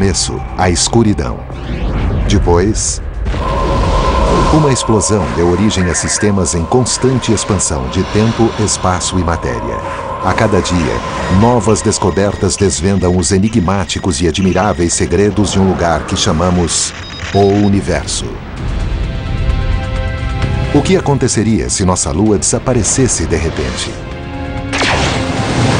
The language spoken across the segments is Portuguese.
começo, a escuridão. Depois, uma explosão deu origem a sistemas em constante expansão de tempo, espaço e matéria. A cada dia, novas descobertas desvendam os enigmáticos e admiráveis segredos de um lugar que chamamos o Universo. O que aconteceria se nossa Lua desaparecesse de repente?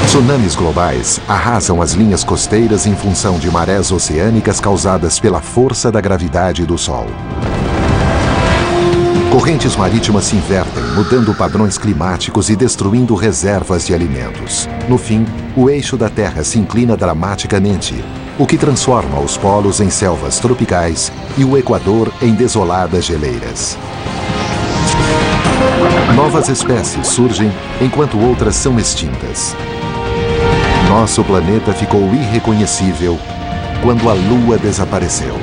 Tsunamis globais arrasam as linhas costeiras em função de marés oceânicas causadas pela força da gravidade do Sol. Correntes marítimas se invertem, mudando padrões climáticos e destruindo reservas de alimentos. No fim, o eixo da Terra se inclina dramaticamente, o que transforma os polos em selvas tropicais e o Equador em desoladas geleiras. Novas espécies surgem enquanto outras são extintas. Nosso planeta ficou irreconhecível quando a Lua desapareceu.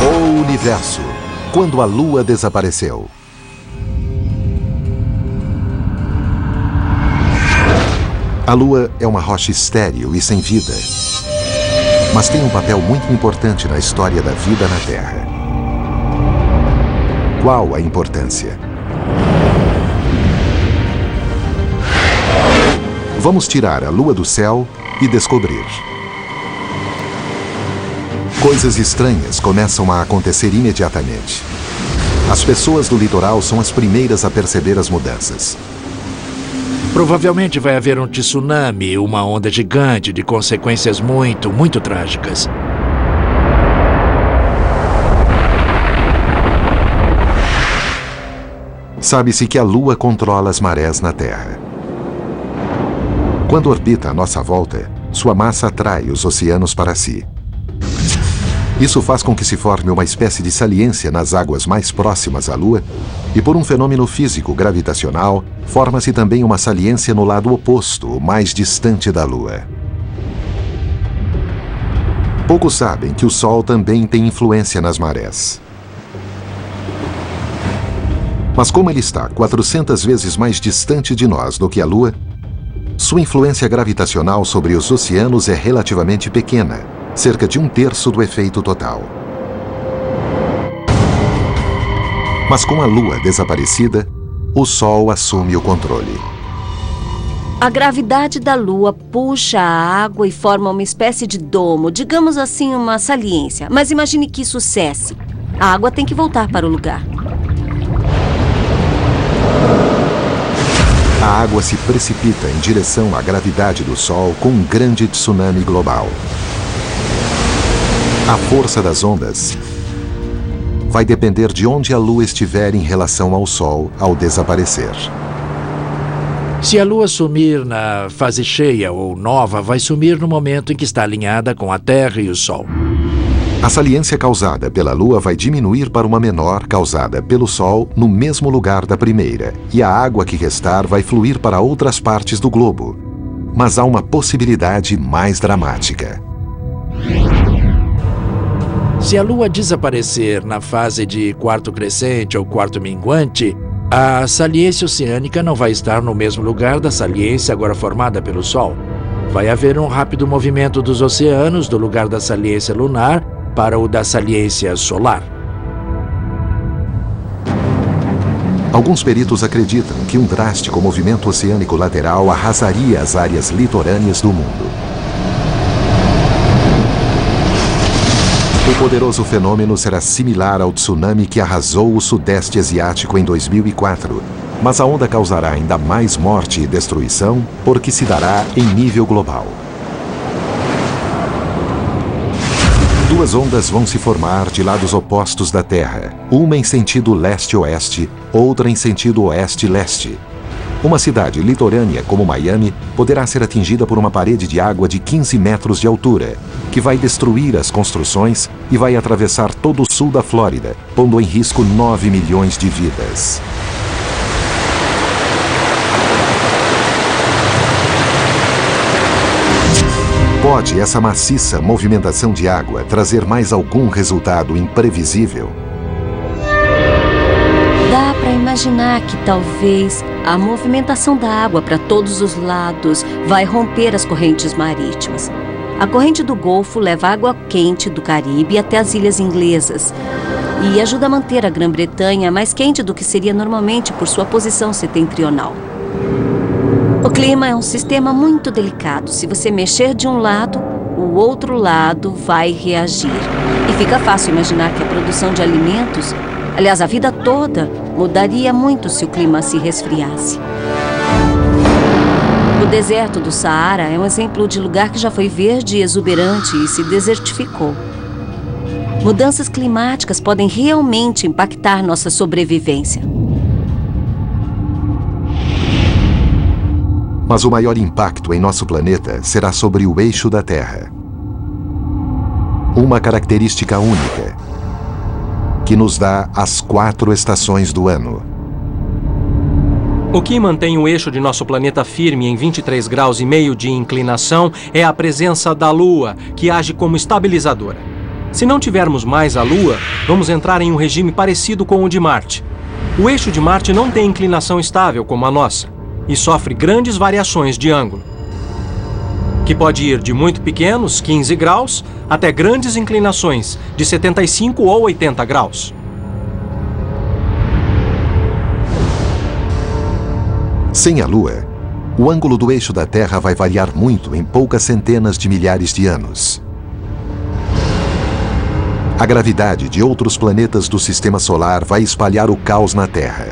O Universo, quando a Lua desapareceu. A Lua é uma rocha estéril e sem vida, mas tem um papel muito importante na história da vida na Terra. Qual a importância? Vamos tirar a Lua do céu e descobrir. Coisas estranhas começam a acontecer imediatamente. As pessoas do litoral são as primeiras a perceber as mudanças. Provavelmente vai haver um tsunami, uma onda gigante de consequências muito trágicas. Sabe-se que a Lua controla as marés na Terra. Quando orbita à nossa volta, sua massa atrai os oceanos para si. Isso faz com que se forme uma espécie de saliência nas águas mais próximas à Lua, e por um fenômeno físico gravitacional, forma-se também uma saliência no lado oposto, o mais distante da Lua. Poucos sabem que o Sol também tem influência nas marés. Mas como ele está 400 vezes mais distante de nós do que a Lua, sua influência gravitacional sobre os oceanos é relativamente pequena, cerca de 1/3 do efeito total. Mas com a Lua desaparecida, o Sol assume o controle. A gravidade da Lua puxa a água e forma uma espécie de domo, digamos assim, uma saliência. Mas imagine que isso cesse. A água tem que voltar para o lugar. A água se precipita em direção à gravidade do Sol com um grande tsunami global. A força das ondas vai depender de onde a Lua estiver em relação ao Sol ao desaparecer. Se a Lua sumir na fase cheia ou nova, vai sumir no momento em que está alinhada com a Terra e o Sol. A saliência causada pela Lua vai diminuir para uma menor causada pelo Sol no mesmo lugar da primeira, e a água que restar vai fluir para outras partes do globo. Mas há uma possibilidade mais dramática. Se a Lua desaparecer na fase de quarto crescente ou quarto minguante, a saliência oceânica não vai estar no mesmo lugar da saliência agora formada pelo Sol. Vai haver um rápido movimento dos oceanos do lugar da saliência lunar para o da saliência solar. Alguns peritos acreditam que um drástico movimento oceânico lateral arrasaria as áreas litorâneas do mundo. O poderoso fenômeno será similar ao tsunami que arrasou o Sudeste Asiático em 2004, mas a onda causará ainda mais morte e destruição porque se dará em nível global. Duas ondas vão se formar de lados opostos da Terra, uma em sentido leste-oeste, outra em sentido oeste-leste. Uma cidade litorânea como Miami poderá ser atingida por uma parede de água de 15 metros de altura, que vai destruir as construções e vai atravessar todo o sul da Flórida, pondo em risco 9 milhões de vidas. Pode essa maciça movimentação de água trazer mais algum resultado imprevisível? Dá para imaginar imaginar que talvez a movimentação da água para todos os lados vai romper as correntes marítimas. A corrente do Golfo leva água quente do Caribe até as ilhas inglesas e ajuda a manter a Grã-Bretanha mais quente do que seria normalmente por sua posição setentrional. O clima é um sistema muito delicado. Se você mexer de um lado, o outro lado vai reagir. E fica fácil imaginar que a produção de alimentos, aliás, a vida toda, mudaria muito se o clima se resfriasse. O deserto do Saara é um exemplo de lugar que já foi verde e exuberante e se desertificou. Mudanças climáticas podem realmente impactar nossa sobrevivência. Mas o maior impacto em nosso planeta será sobre o eixo da Terra. Uma característica única, que nos dá as 4 estações do ano. O que mantém o eixo de nosso planeta firme em 23,5 graus de inclinação é a presença da Lua, que age como estabilizadora. Se não tivermos mais a Lua, vamos entrar em um regime parecido com o de Marte. O eixo de Marte não tem inclinação estável como a nossa e sofre grandes variações de ângulo, que pode ir de muito pequenos, 15 graus, até grandes inclinações de 75 ou 80 graus. Sem a Lua, o ângulo do eixo da Terra vai variar muito em poucas centenas de milhares de anos. A gravidade de outros planetas do Sistema Solar vai espalhar o caos na Terra.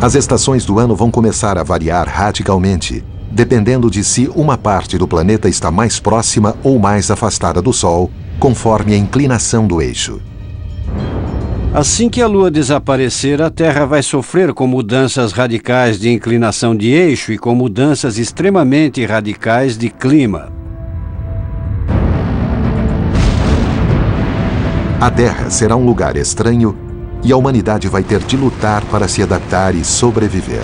As estações do ano vão começar a variar radicalmente, dependendo de se uma parte do planeta está mais próxima ou mais afastada do Sol, conforme a inclinação do eixo. Assim que a Lua desaparecer, a Terra vai sofrer com mudanças radicais de inclinação de eixo e com mudanças extremamente radicais de clima. A Terra será um lugar estranho e a humanidade vai ter de lutar para se adaptar e sobreviver.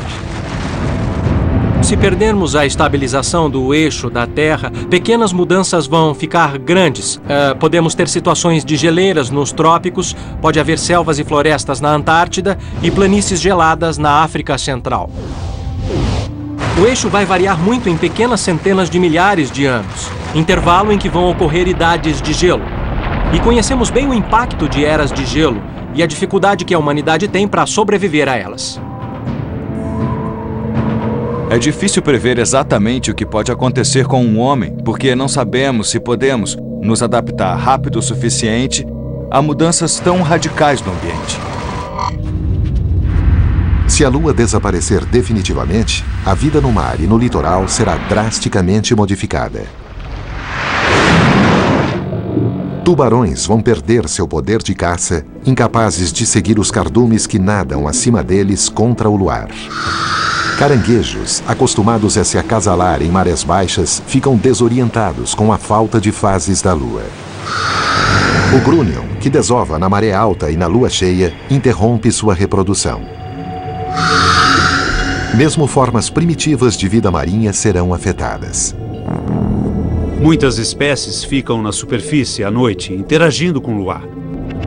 Se perdermos a estabilização do eixo da Terra, pequenas mudanças vão ficar grandes. Podemos ter situações de geleiras nos trópicos, pode haver selvas e florestas na Antártida e planícies geladas na África Central. O eixo vai variar muito em pequenas centenas de milhares de anos, intervalo em que vão ocorrer idades de gelo. E conhecemos bem o impacto de eras de gelo e a dificuldade que a humanidade tem para sobreviver a elas. É difícil prever exatamente o que pode acontecer com um homem, porque não sabemos se podemos nos adaptar rápido o suficiente a mudanças tão radicais no ambiente. Se a Lua desaparecer definitivamente, a vida no mar e no litoral será drasticamente modificada. Tubarões vão perder seu poder de caça, incapazes de seguir os cardumes que nadam acima deles contra o luar. Caranguejos, acostumados a se acasalar em marés baixas, ficam desorientados com a falta de fases da Lua. O grúnion, que desova na maré alta e na lua cheia, interrompe sua reprodução. Mesmo formas primitivas de vida marinha serão afetadas. Muitas espécies ficam na superfície à noite, interagindo com o luar.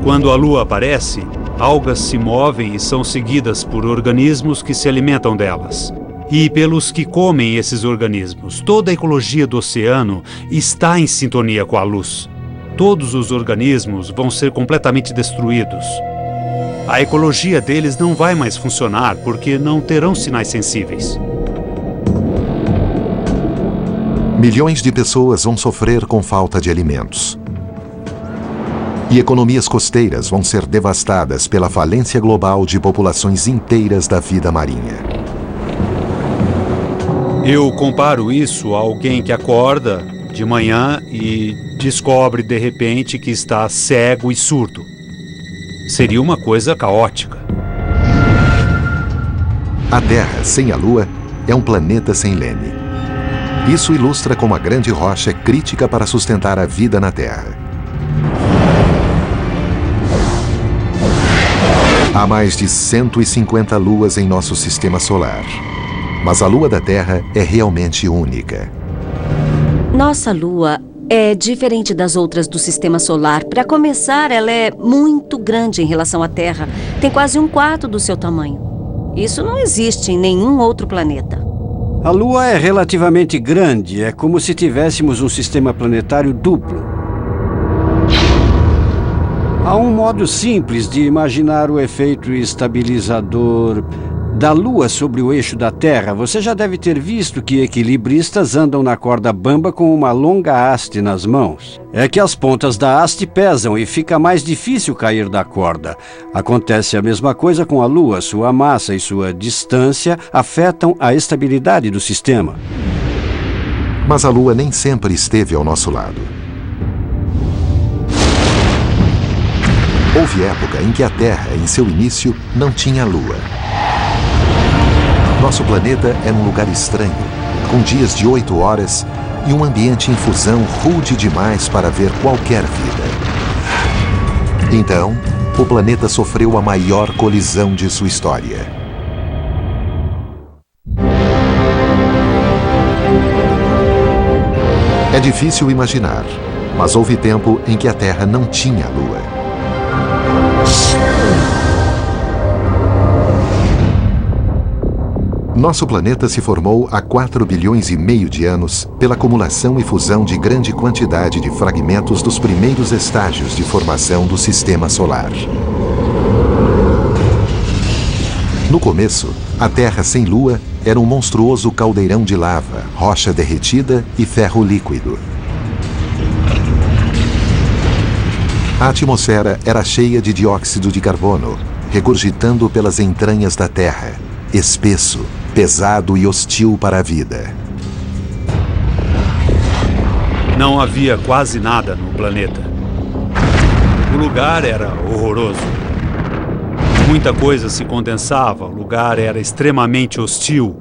Quando a lua aparece, algas se movem e são seguidas por organismos que se alimentam delas. E pelos que comem esses organismos. Toda a ecologia do oceano está em sintonia com a luz. Todos os organismos vão ser completamente destruídos. A ecologia deles não vai mais funcionar porque não terão sinais sensíveis. Milhões de pessoas vão sofrer com falta de alimentos. E economias costeiras vão ser devastadas pela falência global de populações inteiras da vida marinha. Eu comparo isso a alguém que acorda de manhã e descobre de repente que está cego e surdo. Seria uma coisa caótica. A Terra sem a Lua é um planeta sem leme. Isso ilustra como a grande rocha é crítica para sustentar a vida na Terra. Há mais de 150 luas em nosso sistema solar. Mas a Lua da Terra é realmente única. Nossa Lua é diferente das outras do Sistema Solar. Para começar, ela é muito grande em relação à Terra. Tem quase 1/4 do seu tamanho. Isso não existe em nenhum outro planeta. A Lua é relativamente grande. É como se tivéssemos um sistema planetário duplo. Há um modo simples de imaginar o efeito estabilizador da Lua sobre o eixo da Terra. Você já deve ter visto que equilibristas andam na corda bamba com uma longa haste nas mãos. É que as pontas da haste pesam e fica mais difícil cair da corda. Acontece a mesma coisa com a Lua. Sua massa e sua distância afetam a estabilidade do sistema. Mas a Lua nem sempre esteve ao nosso lado. Houve época em que a Terra, em seu início, não tinha Lua. Nosso planeta era um lugar estranho, com dias de 8 horas e um ambiente em fusão rude demais para ver qualquer vida. Então, o planeta sofreu a maior colisão de sua história. É difícil imaginar, mas houve tempo em que a Terra não tinha Lua. Nosso planeta se formou há 4,5 bilhões de anos pela acumulação e fusão de grande quantidade de fragmentos dos primeiros estágios de formação do Sistema Solar. No começo, a Terra sem Lua era um monstruoso caldeirão de lava, rocha derretida e ferro líquido. A atmosfera era cheia de dióxido de carbono, regurgitando pelas entranhas da Terra, espesso, pesado e hostil para a vida. Não havia quase nada no planeta. O lugar era horroroso. Muita coisa se condensava, o lugar era extremamente hostil,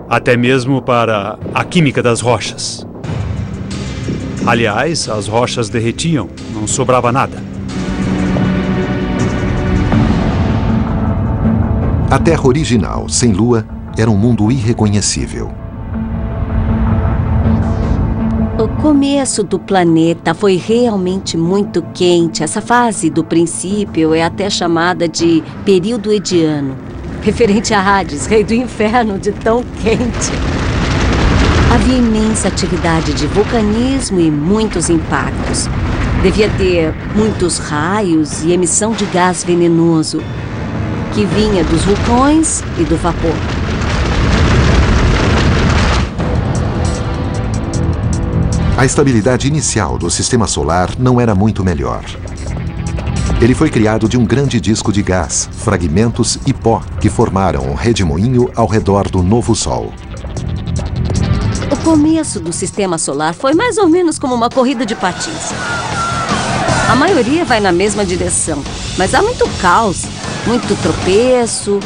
até mesmo para a química das rochas. Aliás, as rochas derretiam, não sobrava nada. A Terra original, sem Lua, era um mundo irreconhecível. O começo do planeta foi realmente muito quente. Essa fase do princípio é até chamada de período ediano, referente a Hades, rei do inferno, de tão quente. Havia imensa atividade de vulcanismo e muitos impactos. Devia ter muitos raios e emissão de gás venenoso, que vinha dos vulcões e do vapor. A estabilidade inicial do Sistema Solar não era muito melhor. Ele foi criado de um grande disco de gás, fragmentos e pó que formaram um redemoinho ao redor do novo Sol. O começo do Sistema Solar foi mais ou menos como uma corrida de patins. A maioria vai na mesma direção, mas há muito caos, muito tropeço,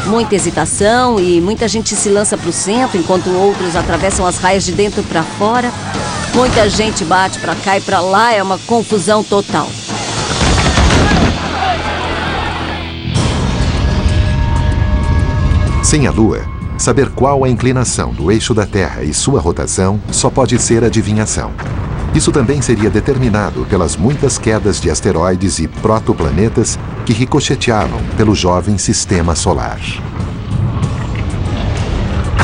muita hesitação e muita gente se lança para o centro enquanto outros atravessam as raias de dentro para fora. Muita gente bate para cá e para lá, é uma confusão total. Sem a Lua, saber qual a inclinação do eixo da Terra e sua rotação só pode ser adivinhação. Isso também seria determinado pelas muitas quedas de asteroides e protoplanetas que ricocheteavam pelo jovem Sistema Solar.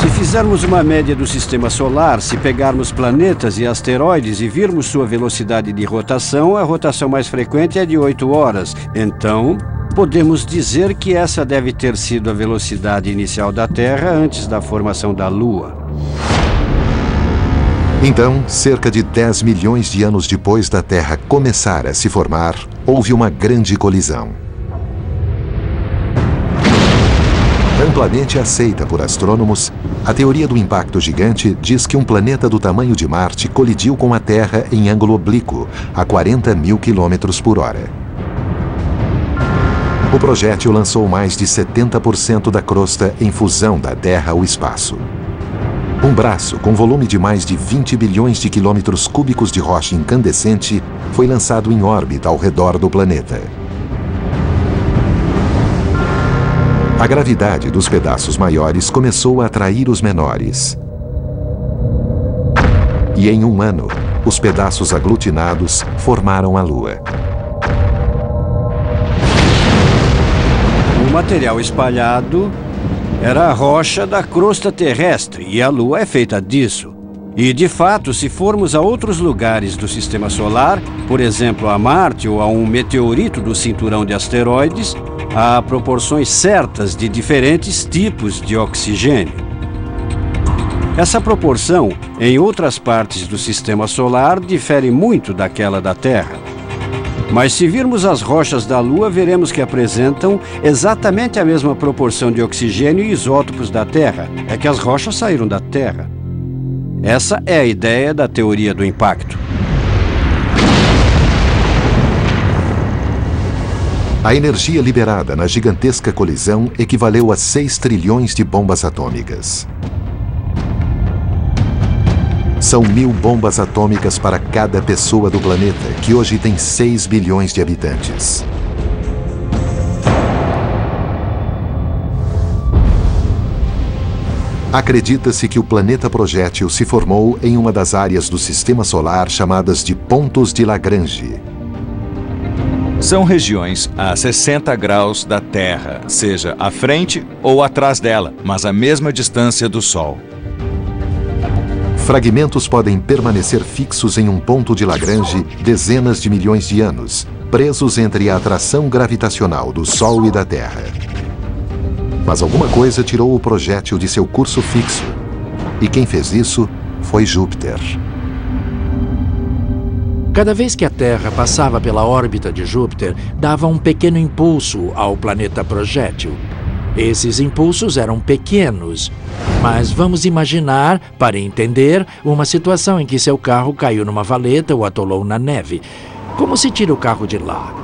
Se fizermos uma média do Sistema Solar, se pegarmos planetas e asteroides e virmos sua velocidade de rotação, a rotação mais frequente é de 8 horas. Então, podemos dizer que essa deve ter sido a velocidade inicial da Terra antes da formação da Lua. Então, cerca de 10 milhões de anos depois da Terra começar a se formar, houve uma grande colisão. Amplamente aceita por astrônomos, a teoria do impacto gigante diz que um planeta do tamanho de Marte colidiu com a Terra em ângulo oblíquo, a 40 mil quilômetros por hora. O projétil lançou mais de 70% da crosta em fusão da Terra ao espaço. Um braço com volume de mais de 20 bilhões de quilômetros cúbicos de rocha incandescente foi lançado em órbita ao redor do planeta. A gravidade dos pedaços maiores começou a atrair os menores. E em um ano, Os pedaços aglutinados formaram a Lua. O material espalhado era a rocha da crosta terrestre e a Lua é feita disso. E, de fato, se formos a outros lugares do Sistema Solar, por exemplo, a Marte ou a um meteorito do cinturão de asteroides, há proporções certas de diferentes tipos de oxigênio. Essa proporção, em outras partes do Sistema Solar, difere muito daquela da Terra. Mas se virmos as rochas da Lua, veremos que apresentam exatamente a mesma proporção de oxigênio e isótopos da Terra. É que as rochas saíram da Terra. Essa é a ideia da teoria do impacto. A energia liberada na gigantesca colisão equivaleu a 6 trilhões de bombas atômicas. São 1000 bombas atômicas para cada pessoa do planeta, que hoje tem 6 bilhões de habitantes. Acredita-se que o planeta projétil se formou em uma das áreas do Sistema Solar chamadas de pontos de Lagrange. São regiões a 60 graus da Terra, seja à frente ou atrás dela, mas à mesma distância do Sol. Fragmentos podem permanecer fixos em um ponto de Lagrange dezenas de milhões de anos, presos entre a atração gravitacional do Sol e da Terra. Mas alguma coisa tirou o projétil de seu curso fixo. E quem fez isso foi Júpiter. Cada vez que a Terra passava pela órbita de Júpiter, dava um pequeno impulso ao planeta projétil. Esses impulsos eram pequenos, mas vamos imaginar, para entender, uma situação em que seu carro caiu numa valeta ou atolou na neve. Como se tira o carro de lá?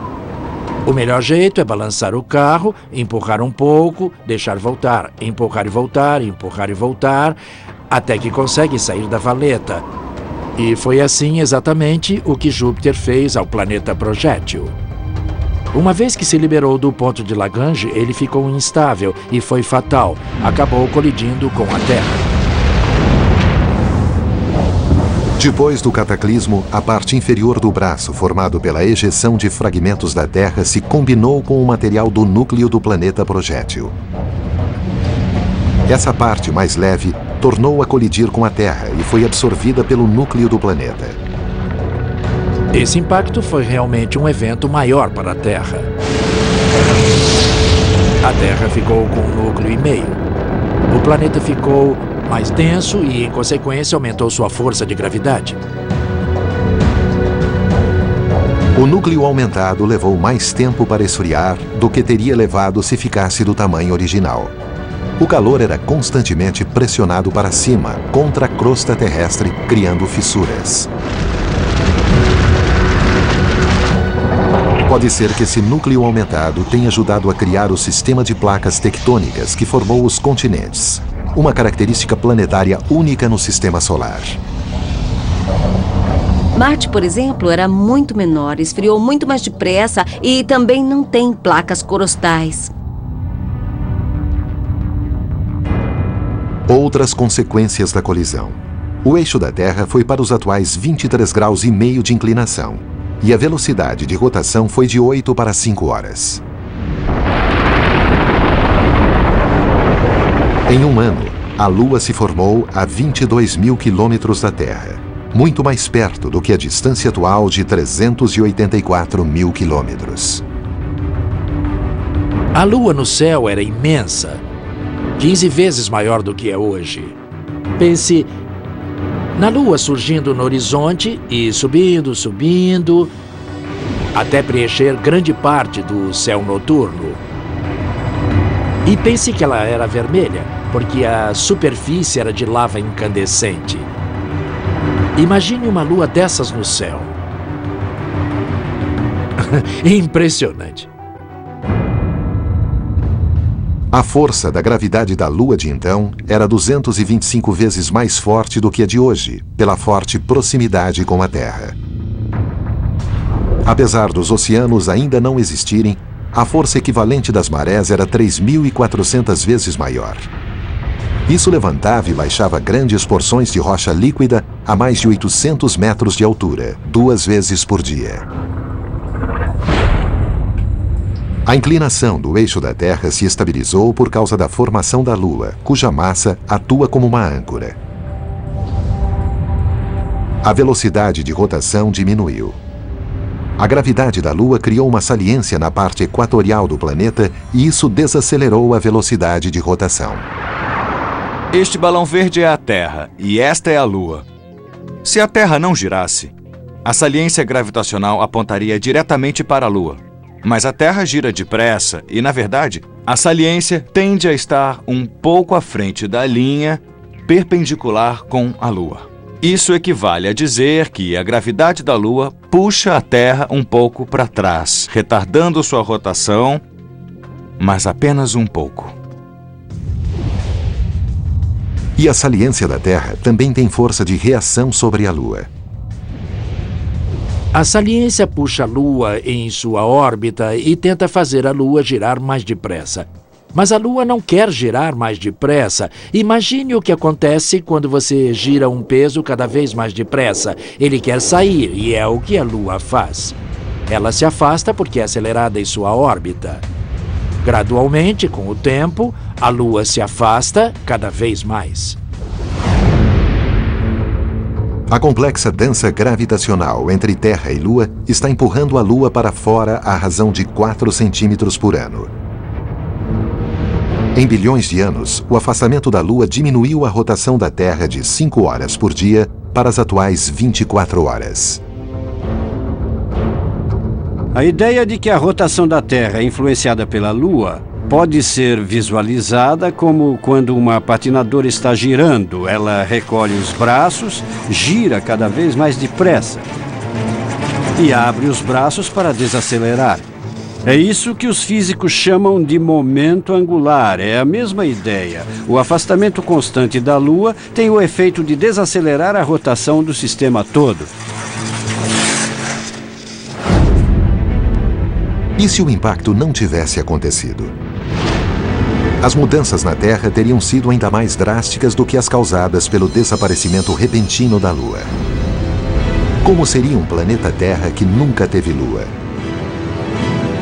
O melhor jeito é balançar o carro, empurrar um pouco, deixar voltar, empurrar e voltar, empurrar e voltar, até que consegue sair da valeta. E foi assim exatamente o que Júpiter fez ao planeta projétil. Uma vez que se liberou do ponto de Lagrange, ele ficou instável e foi fatal. Acabou colidindo com a Terra. Depois do cataclismo, a parte inferior do braço, formado pela ejeção de fragmentos da Terra, se combinou com o material do núcleo do planeta projétil. Essa parte mais leve tornou a colidir com a Terra e foi absorvida pelo núcleo do planeta. Esse impacto foi realmente um evento maior para a Terra. A Terra ficou com um núcleo e meio. O planeta ficou mais denso e, em consequência, aumentou sua força de gravidade. O núcleo aumentado levou mais tempo para esfriar do que teria levado se ficasse do tamanho original. O calor era constantemente pressionado para cima, contra a crosta terrestre, criando fissuras. Pode ser que esse núcleo aumentado tenha ajudado a criar o sistema de placas tectônicas que formou os continentes, uma característica planetária única no Sistema Solar. Marte, por exemplo, era muito menor, esfriou muito mais depressa e também não tem placas crostais. Outras consequências da colisão. O eixo da Terra foi para os atuais 23,5 graus de inclinação, e a velocidade de rotação foi de 8 para 5 horas. Em um ano, a Lua se formou a 22 mil quilômetros da Terra, muito mais perto do que a distância atual de 384 mil quilômetros. A Lua no céu era imensa, 15 vezes maior do que é hoje. Pense na Lua surgindo no horizonte e subindo, subindo, até preencher grande parte do céu noturno. E pense que ela era vermelha, porque a superfície era de lava incandescente. Imagine uma lua dessas no céu. Impressionante. A força da gravidade da Lua de então era 225 vezes mais forte do que a de hoje, pela forte proximidade com a Terra. Apesar dos oceanos ainda não existirem, a força equivalente das marés era 3.400 vezes maior. Isso levantava e baixava grandes porções de rocha líquida a mais de 800 metros de altura, 2 vezes por dia. A inclinação do eixo da Terra se estabilizou por causa da formação da Lua, cuja massa atua como uma âncora. A velocidade de rotação diminuiu. A gravidade da Lua criou uma saliência na parte equatorial do planeta e isso desacelerou a velocidade de rotação. Este balão verde é a Terra e esta é a Lua. Se a Terra não girasse, a saliência gravitacional apontaria diretamente para a Lua. Mas a Terra gira depressa e, na verdade, a saliência tende a estar um pouco à frente da linha perpendicular com a Lua. Isso equivale a dizer que a gravidade da Lua puxa a Terra um pouco para trás, retardando sua rotação, mas apenas um pouco. E a saliência da Terra também tem força de reação sobre a Lua. A saliência puxa a Lua em sua órbita e tenta fazer a Lua girar mais depressa. Mas a Lua não quer girar mais depressa. Imagine o que acontece quando você gira um peso cada vez mais depressa. Ele quer sair e é o que a Lua faz. Ela se afasta porque é acelerada em sua órbita. Gradualmente, com o tempo, a Lua se afasta cada vez mais. A complexa dança gravitacional entre Terra e Lua está empurrando a Lua para fora à razão de 4 centímetros por ano. Em bilhões de anos, o afastamento da Lua diminuiu a rotação da Terra de 5 horas por dia para as atuais 24 horas. A ideia de que a rotação da Terra é influenciada pela Lua pode ser visualizada como quando uma patinadora está girando. Ela recolhe os braços, gira cada vez mais depressa e abre os braços para desacelerar. É isso que os físicos chamam de momento angular. É a mesma ideia. O afastamento constante da Lua tem o efeito de desacelerar a rotação do sistema todo. E se o impacto não tivesse acontecido? As mudanças na Terra teriam sido ainda mais drásticas do que as causadas pelo desaparecimento repentino da Lua. Como seria um planeta Terra que nunca teve Lua?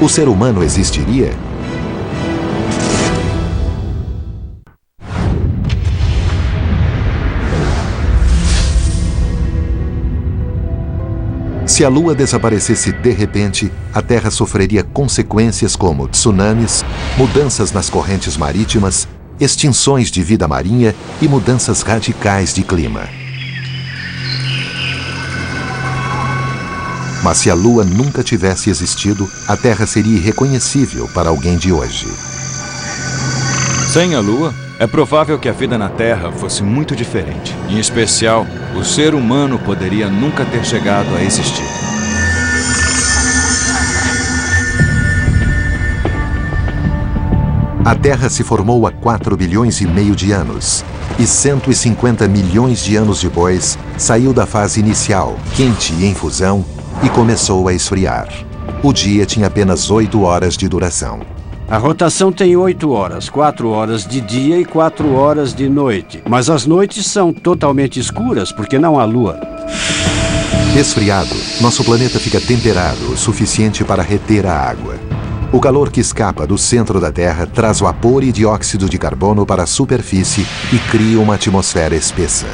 O ser humano existiria? Se a Lua desaparecesse de repente, a Terra sofreria consequências como tsunamis, mudanças nas correntes marítimas, extinções de vida marinha e mudanças radicais de clima. Mas se a Lua nunca tivesse existido, a Terra seria irreconhecível para alguém de hoje. Sem a Lua, é provável que a vida na Terra fosse muito diferente. Em especial, o ser humano poderia nunca ter chegado a existir. A Terra se formou há 4 bilhões e meio de anos. E 150 milhões de anos depois, saiu da fase inicial, quente e em fusão, e começou a esfriar. O dia tinha apenas 8 horas de duração. A rotação tem 8 horas, 4 horas de dia e 4 horas de noite. Mas as noites são totalmente escuras porque não há lua. Esfriado, nosso planeta fica temperado o suficiente para reter a água. O calor que escapa do centro da Terra traz vapor e dióxido de carbono para a superfície e cria uma atmosfera espessa.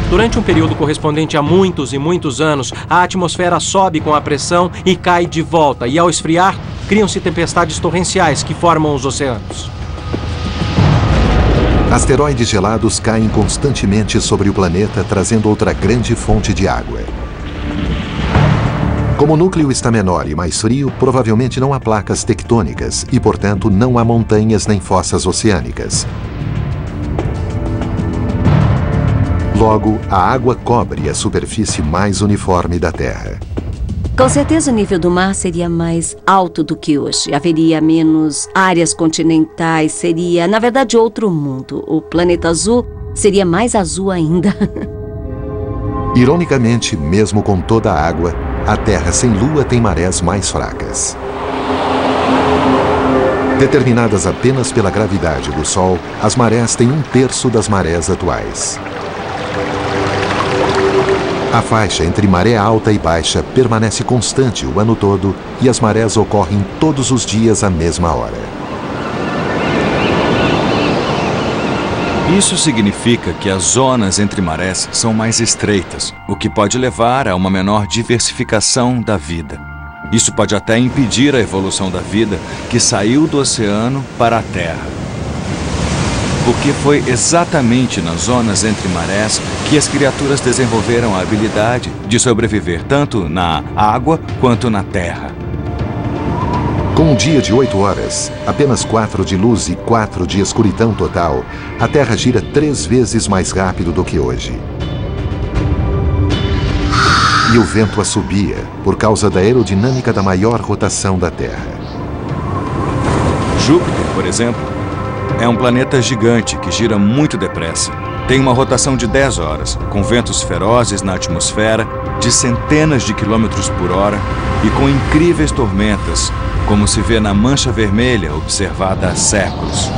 Durante um período correspondente a muitos e muitos anos, a atmosfera sobe com a pressão e cai de volta, e ao esfriar, criam-se tempestades torrenciais que formam os oceanos. Asteroides gelados caem constantemente sobre o planeta, trazendo outra grande fonte de água. Como o núcleo está menor e mais frio, provavelmente não há placas tectônicas e, portanto, não há montanhas nem fossas oceânicas. Logo, a água cobre a superfície mais uniforme da Terra. Com certeza o nível do mar seria mais alto do que hoje. Haveria menos áreas continentais, seria, na verdade, outro mundo. O planeta azul seria mais azul ainda. Ironicamente, mesmo com toda a água, a Terra sem Lua tem marés mais fracas. Determinadas apenas pela gravidade do Sol, as marés têm 1/3 das marés atuais. A faixa entre maré alta e baixa permanece constante o ano todo e as marés ocorrem todos os dias à mesma hora. Isso significa que as zonas entre marés são mais estreitas, o que pode levar a uma menor diversificação da vida. Isso pode até impedir a evolução da vida que saiu do oceano para a Terra. Porque foi exatamente nas zonas entre marés que as criaturas desenvolveram a habilidade de sobreviver tanto na água quanto na terra. Com um dia de 8 horas, apenas 4 de luz e 4 de escuridão total, a Terra gira 3 vezes mais rápido do que hoje. E o vento assobia por causa da aerodinâmica da maior rotação da Terra. Júpiter, por exemplo, é um planeta gigante que gira muito depressa. Tem uma rotação de 10 horas, com ventos ferozes na atmosfera de centenas de quilômetros por hora e com incríveis tormentas, como se vê na Mancha Vermelha observada há séculos.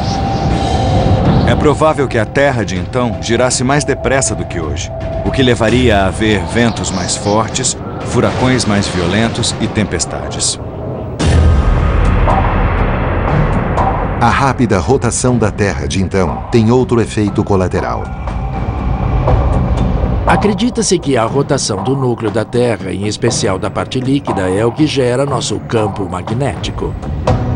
É provável que a Terra de então girasse mais depressa do que hoje, o que levaria a haver ventos mais fortes, furacões mais violentos e tempestades. A rápida rotação da Terra de então tem outro efeito colateral. Acredita-se que a rotação do núcleo da Terra, em especial da parte líquida, é o que gera nosso campo magnético.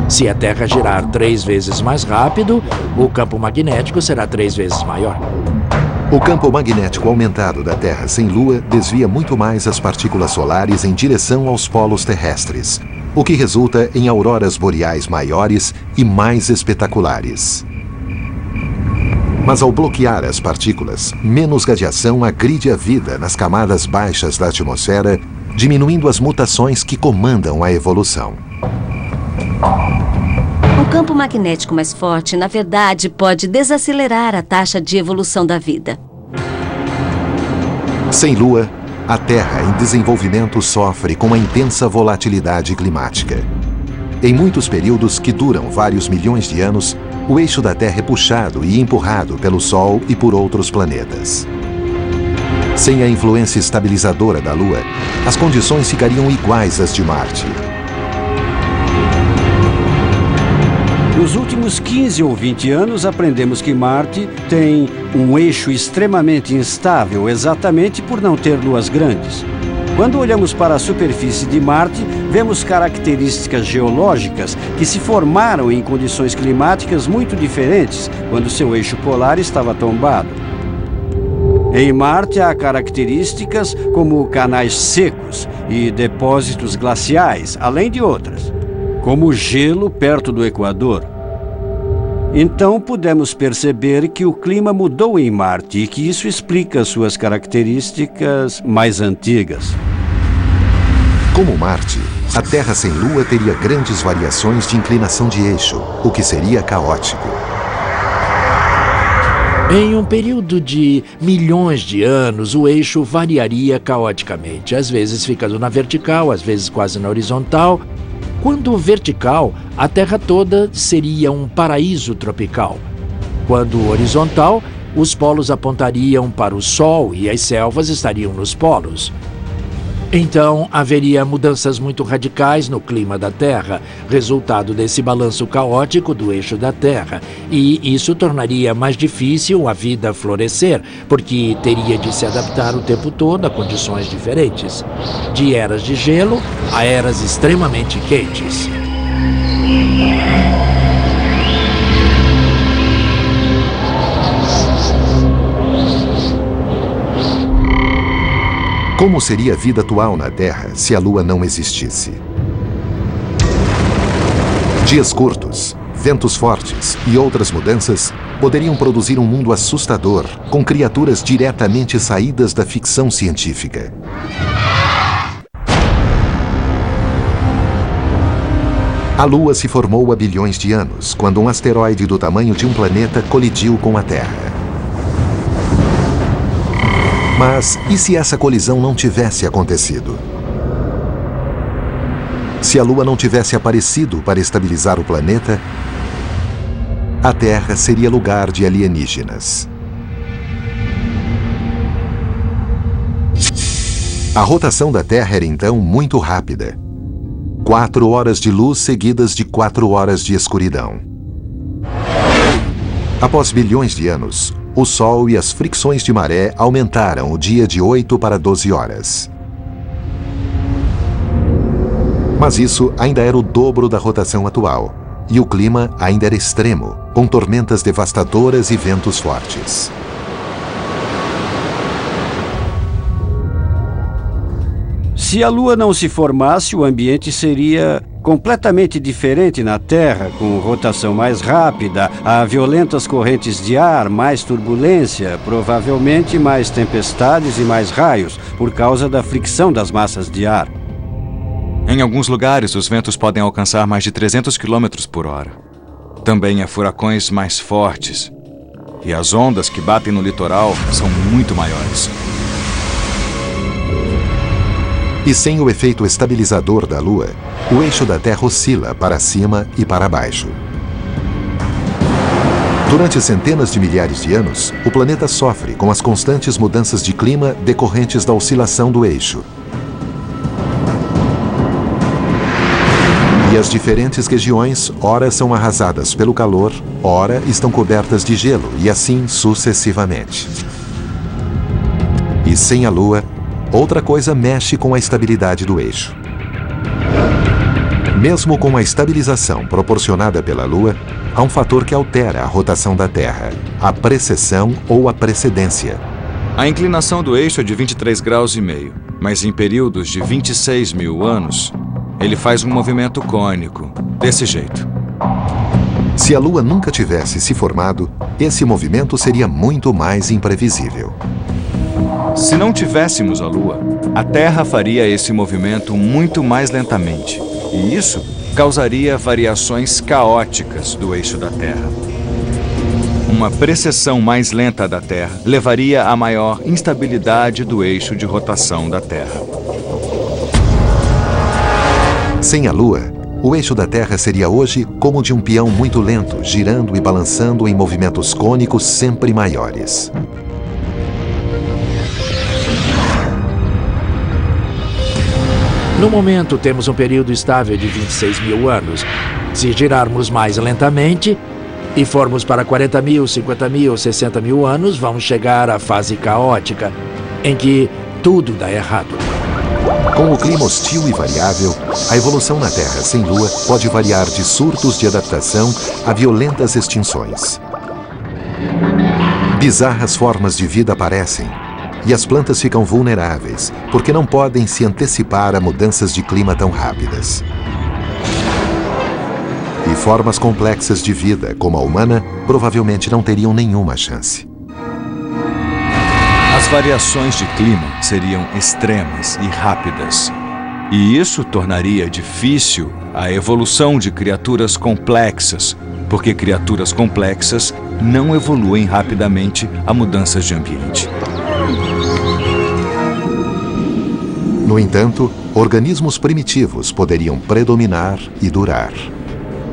Se a Terra girar 3 vezes mais rápido, o campo magnético será 3 vezes maior. O campo magnético aumentado da Terra sem Lua desvia muito mais as partículas solares em direção aos polos terrestres, o que resulta em auroras boreais maiores e mais espetaculares. Mas ao bloquear as partículas, menos radiação agride a vida nas camadas baixas da atmosfera, diminuindo as mutações que comandam a evolução. O campo magnético mais forte, na verdade, pode desacelerar a taxa de evolução da vida. Sem Lua, a Terra em desenvolvimento sofre com a intensa volatilidade climática. Em muitos períodos que duram vários milhões de anos, o eixo da Terra é puxado e empurrado pelo Sol e por outros planetas. Sem a influência estabilizadora da Lua, as condições ficariam iguais às de Marte. Nos últimos 15 ou 20 anos, aprendemos que Marte tem um eixo extremamente instável, exatamente por não ter luas grandes. Quando olhamos para a superfície de Marte, vemos características geológicas que se formaram em condições climáticas muito diferentes quando seu eixo polar estava tombado. Em Marte há características como canais secos e depósitos glaciais, além de outras, como gelo perto do Equador. Então pudemos perceber que o clima mudou em Marte e que isso explica suas características mais antigas. Como Marte, a Terra sem Lua teria grandes variações de inclinação de eixo, o que seria caótico. Em um período de milhões de anos, o eixo variaria caoticamente. Às vezes ficando na vertical, às vezes quase na horizontal. Quando vertical, a Terra toda seria um paraíso tropical. Quando horizontal, os polos apontariam para o Sol e as selvas estariam nos polos. Então, haveria mudanças muito radicais no clima da Terra, resultado desse balanço caótico do eixo da Terra, e isso tornaria mais difícil a vida florescer, porque teria de se adaptar o tempo todo a condições diferentes, de eras de gelo a eras extremamente quentes. Como seria a vida atual na Terra se a Lua não existisse? Dias curtos, ventos fortes e outras mudanças poderiam produzir um mundo assustador, com criaturas diretamente saídas da ficção científica. A Lua se formou há bilhões de anos, quando um asteroide do tamanho de um planeta colidiu com a Terra. Mas e se essa colisão não tivesse acontecido? Se a Lua não tivesse aparecido para estabilizar o planeta, a Terra seria lugar de alienígenas. A rotação da Terra era então muito rápida. 4 horas de luz seguidas de 4 horas de escuridão. Após bilhões de anos, o Sol e as fricções de maré aumentaram o dia de 8 para 12 horas. Mas isso ainda era o dobro da rotação atual, e o clima ainda era extremo, com tormentas devastadoras e ventos fortes. Se a Lua não se formasse, o ambiente seria completamente diferente na Terra, com rotação mais rápida, há violentas correntes de ar, mais turbulência, provavelmente mais tempestades e mais raios, por causa da fricção das massas de ar. Em alguns lugares, os ventos podem alcançar mais de 300 km por hora. Também há furacões mais fortes. E as ondas que batem no litoral são muito maiores. E sem o efeito estabilizador da Lua, o eixo da Terra oscila para cima e para baixo. Durante centenas de milhares de anos, o planeta sofre com as constantes mudanças de clima decorrentes da oscilação do eixo. E as diferentes regiões, ora são arrasadas pelo calor, ora estão cobertas de gelo, e assim sucessivamente. E sem a Lua, outra coisa mexe com a estabilidade do eixo. Mesmo com a estabilização proporcionada pela Lua, há um fator que altera a rotação da Terra, a precessão ou a precedência. A inclinação do eixo é de 23,5 graus, mas em períodos de 26 mil anos, ele faz um movimento cônico, desse jeito. Se a Lua nunca tivesse se formado, esse movimento seria muito mais imprevisível. Se não tivéssemos a Lua, a Terra faria esse movimento muito mais lentamente, e isso causaria variações caóticas do eixo da Terra. Uma precessão mais lenta da Terra levaria a maior instabilidade do eixo de rotação da Terra. Sem a Lua, o eixo da Terra seria hoje como o de um peão muito lento, girando e balançando em movimentos cônicos sempre maiores. No momento, temos um período estável de 26 mil anos. Se girarmos mais lentamente e formos para 40 mil, 50 mil, 60 mil anos, vamos chegar à fase caótica, em que tudo dá errado. Com o clima hostil e variável, a evolução na Terra sem Lua pode variar de surtos de adaptação a violentas extinções. Bizarras formas de vida aparecem, e as plantas ficam vulneráveis, porque não podem se antecipar a mudanças de clima tão rápidas. E formas complexas de vida, como a humana, provavelmente não teriam nenhuma chance. As variações de clima seriam extremas e rápidas. E isso tornaria difícil a evolução de criaturas complexas, porque criaturas complexas não evoluem rapidamente a mudanças de ambiente. No entanto, organismos primitivos poderiam predominar e durar.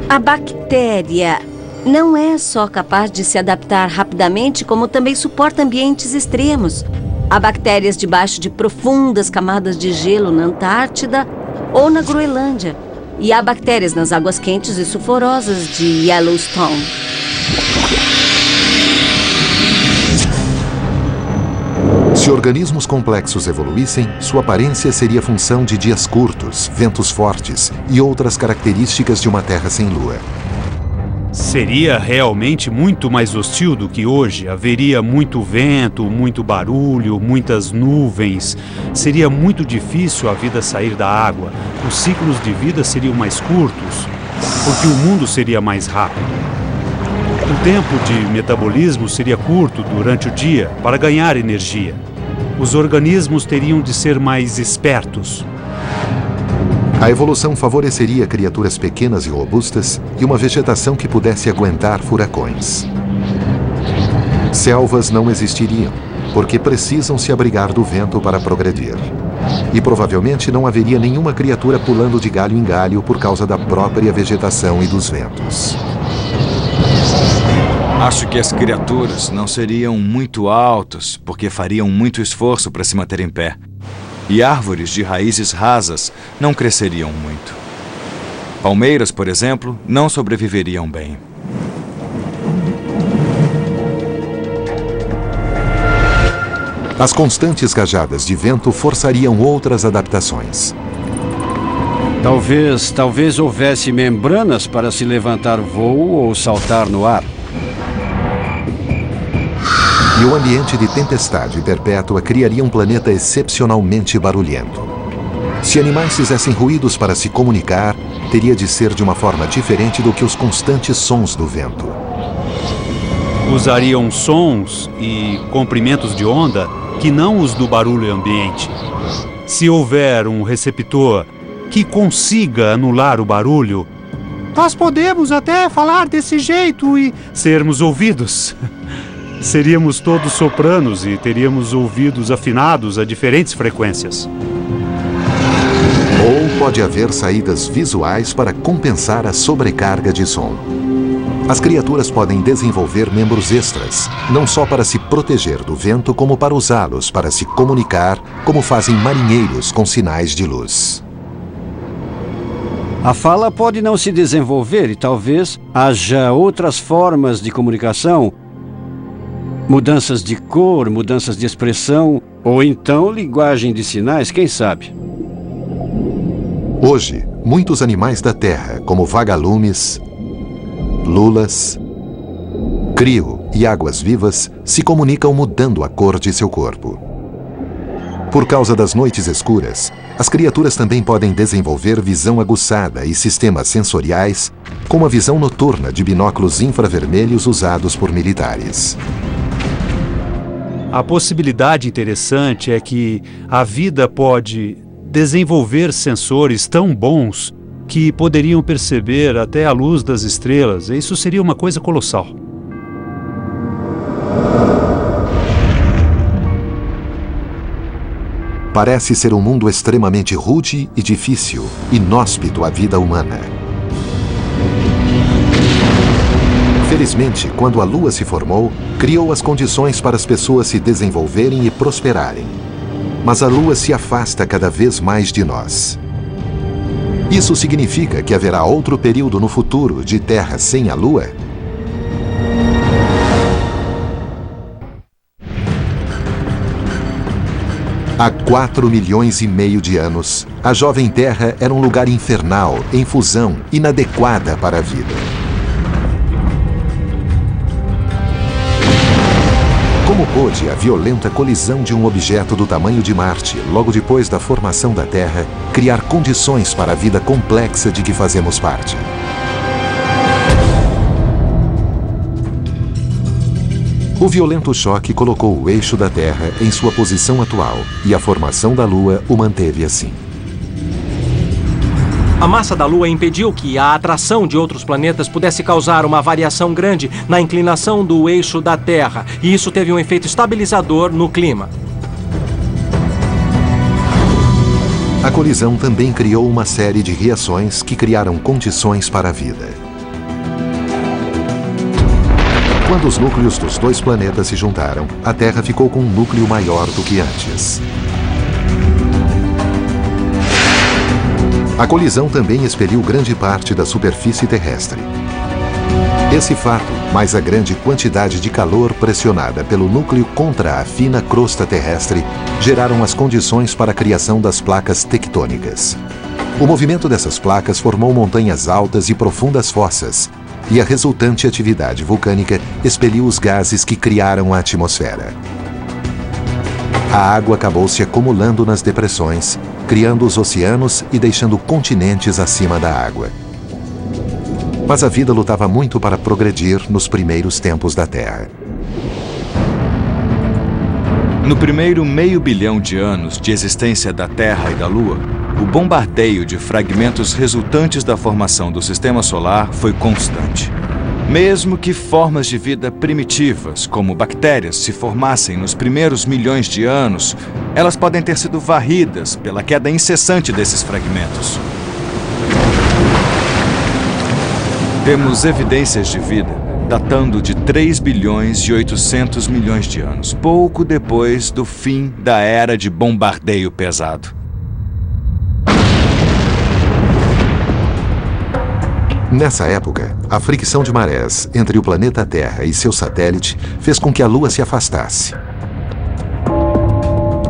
A bactéria não é só capaz de se adaptar rapidamente, como também suporta ambientes extremos. Há bactérias debaixo de profundas camadas de gelo na Antártida ou na Groenlândia. E há bactérias nas águas quentes e sulfurosas de Yellowstone. Se organismos complexos evoluíssem, sua aparência seria função de dias curtos, ventos fortes e outras características de uma Terra sem Lua. Seria realmente muito mais hostil do que hoje. Haveria muito vento, muito barulho, muitas nuvens. Seria muito difícil a vida sair da água. Os ciclos de vida seriam mais curtos, porque o mundo seria mais rápido. O tempo de metabolismo seria curto durante o dia para ganhar energia. Os organismos teriam de ser mais espertos. A evolução favoreceria criaturas pequenas e robustas e uma vegetação que pudesse aguentar furacões. Selvas não existiriam, porque precisam se abrigar do vento para progredir. E provavelmente não haveria nenhuma criatura pulando de galho em galho por causa da própria vegetação e dos ventos. Acho que as criaturas não seriam muito altas, porque fariam muito esforço para se manter em pé. E árvores de raízes rasas não cresceriam muito. Palmeiras, por exemplo, não sobreviveriam bem. As constantes rajadas de vento forçariam outras adaptações. Talvez houvesse membranas para se levantar voo ou saltar no ar. E o ambiente de tempestade perpétua criaria um planeta excepcionalmente barulhento. Se animais fizessem ruídos para se comunicar, teria de ser de uma forma diferente do que os constantes sons do vento. Usariam sons e comprimentos de onda que não os do barulho ambiente. Se houver um receptor que consiga anular o barulho, nós podemos até falar desse jeito e sermos ouvidos. Seríamos todos sopranos e teríamos ouvidos afinados a diferentes frequências. Ou pode haver saídas visuais para compensar a sobrecarga de som. As criaturas podem desenvolver membros extras, não só para se proteger do vento, como para usá-los para se comunicar, como fazem marinheiros com sinais de luz. A fala pode não se desenvolver e talvez haja outras formas de comunicação, mudanças de cor, mudanças de expressão, ou então linguagem de sinais, quem sabe? Hoje, muitos animais da Terra, como vagalumes, lulas, crio e águas-vivas, se comunicam mudando a cor de seu corpo. Por causa das noites escuras, as criaturas também podem desenvolver visão aguçada e sistemas sensoriais, como a visão noturna de binóculos infravermelhos usados por militares. A possibilidade interessante é que a vida pode desenvolver sensores tão bons que poderiam perceber até a luz das estrelas. Isso seria uma coisa colossal. Parece ser um mundo extremamente rude e difícil, inóspito à vida humana. Felizmente, quando a Lua se formou, criou as condições para as pessoas se desenvolverem e prosperarem. Mas a Lua se afasta cada vez mais de nós. Isso significa que haverá outro período no futuro de Terra sem a Lua? Há 4,5 milhões de anos, a jovem Terra era um lugar infernal, em fusão, inadequada para a vida. Como pôde a violenta colisão de um objeto do tamanho de Marte, logo depois da formação da Terra, criar condições para a vida complexa de que fazemos parte? O violento choque colocou o eixo da Terra em sua posição atual, e a formação da Lua o manteve assim. A massa da Lua impediu que a atração de outros planetas pudesse causar uma variação grande na inclinação do eixo da Terra, e isso teve um efeito estabilizador no clima. A colisão também criou uma série de reações que criaram condições para a vida. Quando os núcleos dos dois planetas se juntaram, a Terra ficou com um núcleo maior do que antes. A colisão também expeliu grande parte da superfície terrestre. Esse fato, mais a grande quantidade de calor pressionada pelo núcleo contra a fina crosta terrestre, geraram as condições para a criação das placas tectônicas. O movimento dessas placas formou montanhas altas e profundas fossas, e a resultante atividade vulcânica expeliu os gases que criaram a atmosfera. A água acabou se acumulando nas depressões, criando os oceanos e deixando continentes acima da água. Mas a vida lutava muito para progredir nos primeiros tempos da Terra. No primeiro 500 milhão de anos de existência da Terra e da Lua, o bombardeio de fragmentos resultantes da formação do Sistema Solar foi constante. Mesmo que formas de vida primitivas, como bactérias, se formassem nos primeiros milhões de anos, elas podem ter sido varridas pela queda incessante desses fragmentos. Temos evidências de vida datando de 3 bilhões e 800 milhões de anos, pouco depois do fim da era de bombardeio pesado. Nessa época, a fricção de marés entre o planeta Terra e seu satélite fez com que a Lua se afastasse.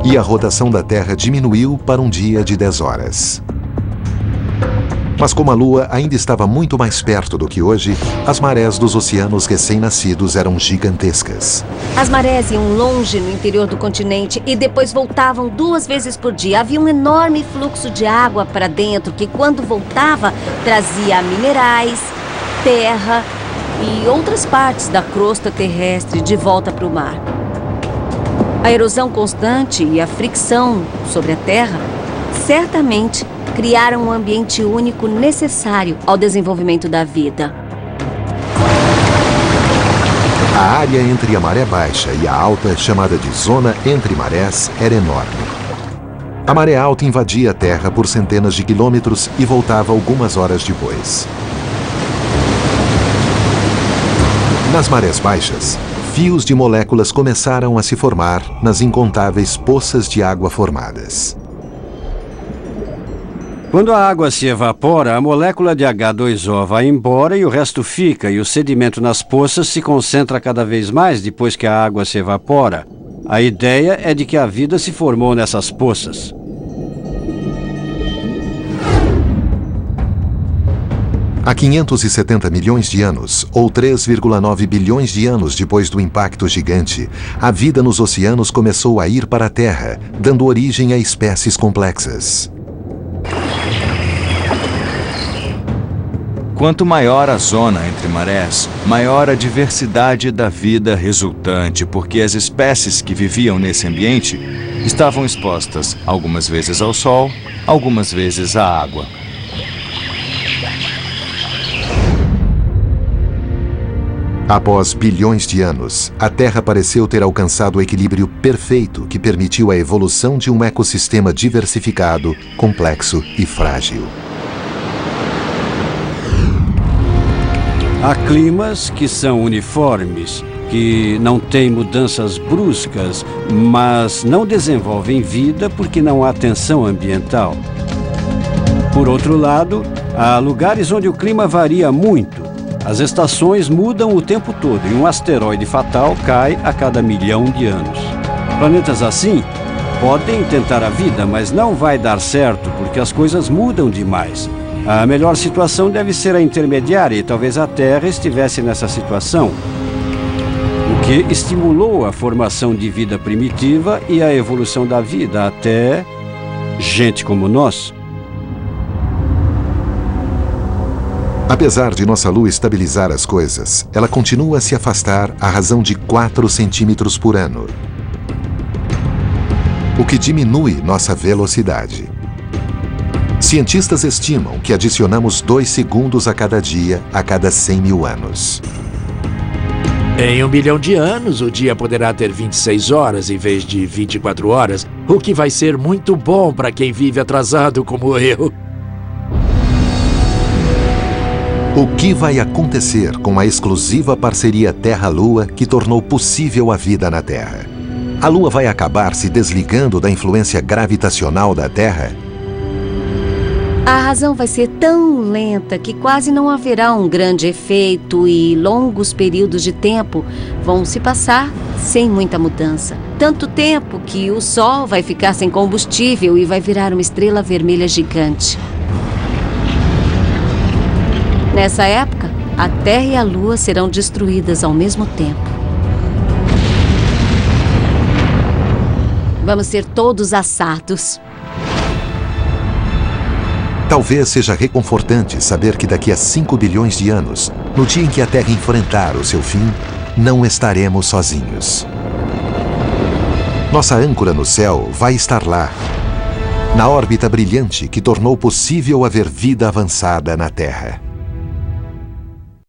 E a rotação da Terra diminuiu para um dia de 10 horas. Mas como a Lua ainda estava muito mais perto do que hoje, as marés dos oceanos recém-nascidos eram gigantescas. As marés iam longe no interior do continente e depois voltavam 2 vezes por dia. Havia um enorme fluxo de água para dentro que, quando voltava, trazia minerais, terra e outras partes da crosta terrestre de volta para o mar. A erosão constante e a fricção sobre a Terra certamente criaram um ambiente único necessário ao desenvolvimento da vida. A área entre a maré baixa e a alta, chamada de zona entre marés, era enorme. A maré alta invadia a Terra por centenas de quilômetros e voltava algumas horas depois. Nas marés baixas, fios de moléculas começaram a se formar nas incontáveis poças de água formadas. Quando a água se evapora, a molécula de H2O vai embora e o resto fica, e o sedimento nas poças se concentra cada vez mais depois que a água se evapora. A ideia é de que a vida se formou nessas poças. Há 570 milhões de anos, ou 3,9 bilhões de anos depois do impacto gigante, a vida nos oceanos começou a ir para a Terra, dando origem a espécies complexas. Quanto maior a zona entre marés, maior a diversidade da vida resultante, porque as espécies que viviam nesse ambiente estavam expostas algumas vezes ao sol, algumas vezes à água. Após bilhões de anos, a Terra pareceu ter alcançado o equilíbrio perfeito que permitiu a evolução de um ecossistema diversificado, complexo e frágil. Há climas que são uniformes, que não têm mudanças bruscas, mas não desenvolvem vida porque não há tensão ambiental. Por outro lado, há lugares onde o clima varia muito. As estações mudam o tempo todo e um asteroide fatal cai a cada 1 milhão de anos. Planetas assim podem tentar a vida, mas não vai dar certo porque as coisas mudam demais. A melhor situação deve ser a intermediária e talvez a Terra estivesse nessa situação, o que estimulou a formação de vida primitiva e a evolução da vida até gente como nós. Apesar de nossa Lua estabilizar as coisas, ela continua a se afastar à razão de 4 centímetros por ano, o que diminui nossa velocidade. Cientistas estimam que adicionamos 2 segundos a cada dia a cada 100 mil anos. Em 1 bilhão de anos, o dia poderá ter 26 horas em vez de 24 horas, o que vai ser muito bom para quem vive atrasado como eu. O que vai acontecer com a exclusiva parceria Terra-Lua que tornou possível a vida na Terra? A Lua vai acabar se desligando da influência gravitacional da Terra? A razão vai ser tão lenta que quase não haverá um grande efeito e longos períodos de tempo vão se passar sem muita mudança. Tanto tempo que o Sol vai ficar sem combustível e vai virar uma estrela vermelha gigante. Nessa época, a Terra e a Lua serão destruídas ao mesmo tempo. Vamos ser todos assados. Talvez seja reconfortante saber que daqui a 5 bilhões de anos, no dia em que a Terra enfrentar o seu fim, não estaremos sozinhos. Nossa âncora no céu vai estar lá, na órbita brilhante que tornou possível haver vida avançada na Terra.